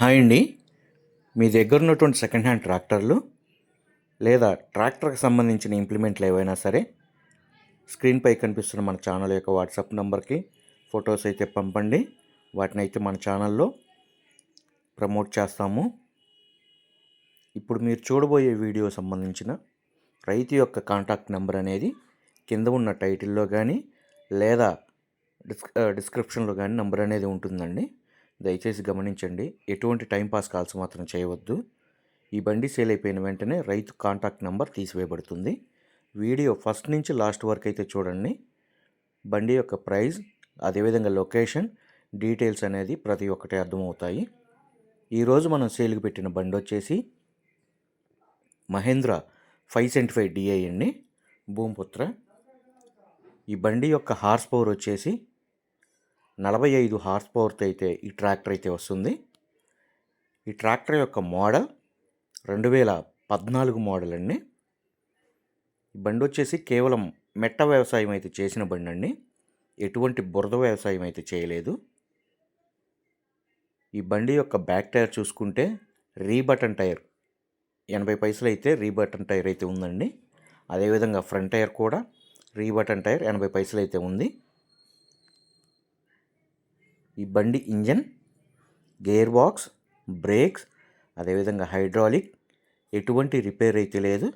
Hi అండి. మీ దగ్గర ఉన్నటువంటి సెకండ్ హ్యాండ్ ట్రాక్టర్లు లేదా ట్రాక్టర్కి సంబంధించిన ఇంప్లిమెంట్లు ఏవైనా సరే స్క్రీన్పై కనిపిస్తున్న మన ఛానల్ యొక్క వాట్సాప్ నెంబర్కి ఫొటోస్ అయితే పంపండి. వాటిని అయితే మన ఛానల్లో ప్రమోట్ చేస్తాము. ఇప్పుడు మీరు చూడబోయే వీడియో సంబంధించిన రైతు యొక్క కాంటాక్ట్ నెంబర్ అనేది కింద ఉన్న టైటిల్లో కానీ లేదా డిస్క్రిప్షన్లో కానీ నెంబర్ అనేది ఉంటుందండి. దయచేసి గమనించండి. ఎటువంటి టైంపాస్ కాల్స్ మాత్రం చేయవద్దు. ఈ బండి సేల్ అయిపోయిన వెంటనే రైతు కాంటాక్ట్ నెంబర్ తీసివేయబడుతుంది. వీడియో ఫస్ట్ నుంచి లాస్ట్ వరకు అయితే చూడండి. బండి యొక్క ప్రైస్, అదేవిధంగా లొకేషన్, డీటెయిల్స్ అనేది ప్రతి ఒక్కటి అర్థమవుతాయి. ఈరోజు మనం సేల్కి పెట్టిన బండి వచ్చేసి మహేంద్ర 575 DI అండి, భూమిపుత్ర. ఈ బండి యొక్క హార్స్ పవర్ వచ్చేసి 45 హార్స్ పవర్తో అయితే ఈ ట్రాక్టర్ అయితే వస్తుంది. ఈ ట్రాక్టర్ యొక్క మోడల్ 2014 మోడల్ అండి. ఈ బండి వచ్చేసి కేవలం మెట్ట వ్యవసాయం అయితే చేసిన బండి అండి. ఎటువంటి బురద వ్యవసాయం అయితే చేయలేదు. ఈ బండి యొక్క బ్యాక్ టైర్ చూసుకుంటే రీబటన్ టైర్ 80 పైసలు అయితే రీబటన్ టైర్ అయితే ఉందండి. అదేవిధంగా ఫ్రంట్ టైర్ కూడా రీబటన్ టైర్ 80 పైసలు అయితే ఉంది. ఈ బండి ఇంజన్, గేర్ బాక్స్, బ్రేక్స్, అదేవిధంగా హైడ్రాలిక్ ఎటువంటి రిపేర్ అయితే లేదు.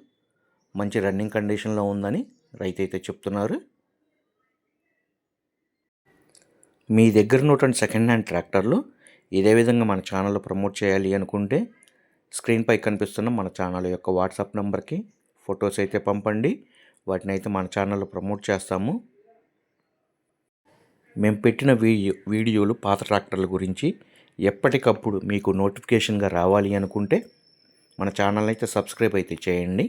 మంచి రన్నింగ్ కండిషన్లో ఉందని రైతు అయితే చెప్తున్నారు. మీ దగ్గర ఉన్నటువంటి సెకండ్ హ్యాండ్ ట్రాక్టర్లు ఇదే విధంగా మన ఛానల్లో ప్రమోట్ చేయాలి అనుకుంటే స్క్రీన్పై కనిపిస్తున్న మన ఛానల్ యొక్క వాట్సాప్ నెంబర్కి ఫొటోస్ అయితే పంపండి. వాటిని అయితే మన ఛానల్లో ప్రమోట్ చేస్తాము. మేము పెట్టిన వీడియోలు పాత ట్రాక్టర్ల గురించి ఎప్పటికప్పుడు మీకు నోటిఫికేషన్గా రావాలి అనుకుంటే మన ఛానల్ని అయితే సబ్స్క్రైబ్ అయితే చేయండి.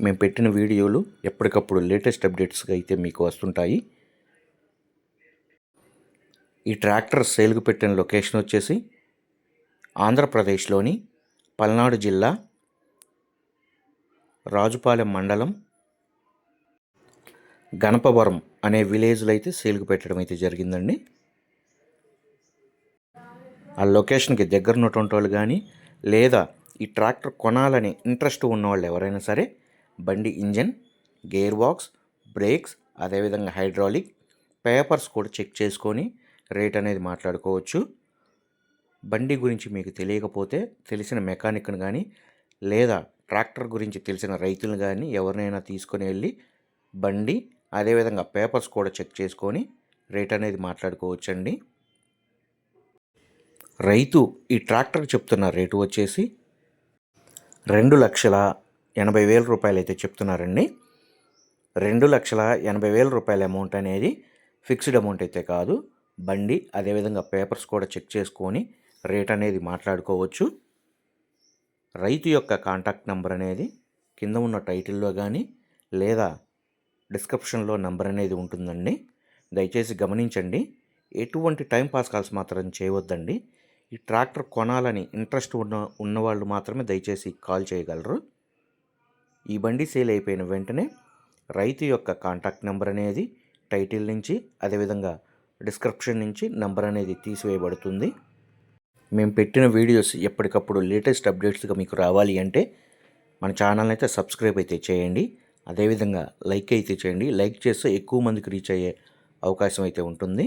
మేము పెట్టిన వీడియోలు ఎప్పటికప్పుడు లేటెస్ట్ అప్డేట్స్గా అయితే మీకు వస్తుంటాయి. ఈ ట్రాక్టర్ సేల్కు పెట్టిన లొకేషన్ వచ్చేసి ఆంధ్రప్రదేశ్లోని పల్నాడు జిల్లా రాజుపాలెం మండలం గణపవరం అనే విలేజ్లో అయితే సేల్కు పెట్టడం అయితే జరిగిందండి. ఆ లొకేషన్కి దగ్గర ఉన్నటువంటి వాళ్ళు కానీ లేదా ఈ ట్రాక్టర్ కొనాలని ఇంట్రెస్ట్ ఉన్నవాళ్ళు ఎవరైనా సరే బండి ఇంజన్, గేర్ బాక్స్, బ్రేక్స్, అదేవిధంగా హైడ్రాలిక్ పేపర్స్ కూడా చెక్ చేసుకొని రేట్ అనేది మాట్లాడుకోవచ్చు. బండి గురించి మీకు తెలియకపోతే తెలిసిన మెకానిక్ను కానీ లేదా ట్రాక్టర్ గురించి తెలిసిన రైతులు కానీ ఎవరినైనా తీసుకొని వెళ్ళి బండి అదేవిధంగా పేపర్స్ కూడా చెక్ చేసుకొని రేట్ అనేది మాట్లాడుకోవచ్చండి. రైతు ఈ ట్రాక్టర్కి చెప్తున్న రేటు వచ్చేసి 2,80,000 రూపాయలు అయితే చెప్తున్నారండి. 2,80,000 రూపాయల అమౌంట్ అనేది ఫిక్స్డ్ అమౌంట్ అయితే కాదు. బండి అదేవిధంగా పేపర్స్ కూడా చెక్ చేసుకొని రేట్ అనేది మాట్లాడుకోవచ్చు. రైతు యొక్క కాంటాక్ట్ నెంబర్ అనేది కింద ఉన్న టైటిల్లో కానీ లేదా డిస్క్రిప్షన్లో నెంబర్ అనేది ఉంటుందండి. దయచేసి గమనించండి. ఎటువంటి టైంపాస్ కాల్స్ మాత్రం చేయవద్దండి. ఈ ట్రాక్టర్ కొనాలని ఇంట్రెస్ట్ ఉన్నవాళ్ళు మాత్రమే దయచేసి కాల్ చేయగలరు. ఈ బండి సేల్ అయిపోయిన వెంటనే రైతు యొక్క కాంటాక్ట్ నెంబర్ అనేది టైటిల్ నుంచి అదేవిధంగా డిస్క్రిప్షన్ నుంచి నెంబర్ అనేది తీసివేయబడుతుంది. మేము పెట్టిన వీడియోస్ ఎప్పటికప్పుడు లేటెస్ట్ అప్డేట్స్గా మీకు రావాలి అంటే మన ఛానల్ని అయితే సబ్స్క్రైబ్ అయితే చేయండి. అదేవిధంగా లైక్ అయితే చేయండి. లైక్ చేస్తే ఎక్కువ మందికి రీచ్ అయ్యే అవకాశం అయితే ఉంటుంది.